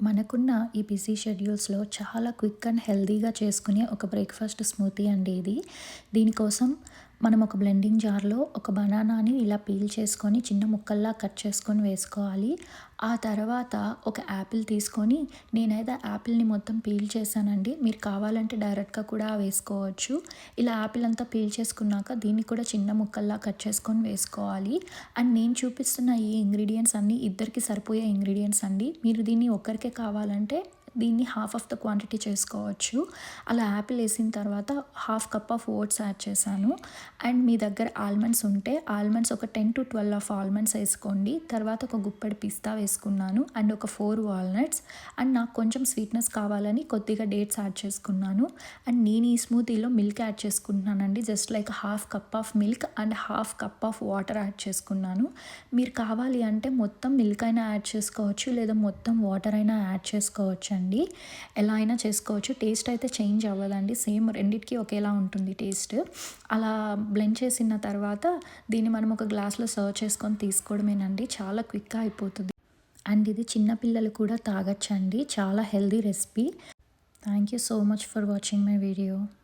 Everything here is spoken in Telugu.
మనకున్న ఈ బిజీ షెడ్యూల్స్‌లో చాలా క్విక్ అండ్ హెల్తీగా చేసుకునే ఒక బ్రేక్‌ఫాస్ట్ స్మూతీ అండి ఇది. దీనికోసం మనం ఒక బ్లెండింగ్ జార్‌లో ఒక బనానాని ఇలా పీల్ చేసుకొని చిన్న ముక్కల్లా కట్ చేసుకొని వేసుకోవాలి. ఆ తర్వాత ఒక యాపిల్ తీసుకొని నేనైతే యాపిల్‌ని మొత్తం పీల్ చేశానండి. మీరు కావాలంటే డైరెక్ట్‌గా కూడా వేసుకోవచ్చు. ఇలా యాపిల్ అంతా పీల్ చేసుకున్నాక దీన్ని కూడా చిన్న ముక్కల్లా కట్ చేసుకొని వేసుకోవాలి. అండ్ నేను చూపిస్తున్న ఈ ఇంగ్రీడియెంట్స్ అన్నీ ఇద్దరికి సరిపోయే ఇంగ్రీడియెంట్స్ అండి. మీరు దీన్ని ఒక్కరికే కావాలంటే దీన్ని హాఫ్ ఆఫ్ ద క్వాంటిటీ చేసుకోవచ్చు. అలా యాపిల్ వేసిన తర్వాత half cup of votes add చేశాను. అండ్ మీ దగ్గర ఆల్మండ్స్ ఉంటే ఆల్మండ్స్ ఒక 10-12 ఆఫ్ ఆల్మండ్స్ వేసుకోండి. తర్వాత ఒక గుప్పెడు పిస్తా వేసుకున్నాను. అండ్ ఒక 4 వాల్నట్స్. అండ్ నాకు కొంచెం స్వీట్నెస్ కావాలని కొద్దిగా డేట్స్ యాడ్ చేసుకున్నాను. అండ్ నేను ఈ స్మూతీలో మిల్క్ యాడ్ చేసుకుంటున్నానండి. Just like half cup of milk and half cup of water add చేసుకున్నాను. మీరు కావాలి అంటే మొత్తం మిల్క్ అయినా యాడ్ చేసుకోవచ్చు, లేదా మొత్తం వాటర్ అయినా యాడ్ చేసుకోవచ్చండి. ఎలా అయినా చేసుకోవచ్చు. టేస్ట్ అయితే చేంజ్ అవ్వదండి. సేమ్ రెండిటికి ఒకేలా ఉంటుంది టేస్ట్. అలా బ్లెండ్ చేసిన తర్వాత దీన్ని మనం ఒక గ్లాస్‌లో సర్వ్ చేసుకొని తీసుకోవడమేనండి. చాలా క్విక్‌గా అయిపోతది. అండ్ ఇది చిన్న పిల్లలు కూడా తాగొచ్చండి. చాలా healthy recipe. Thank you so much for watching my video.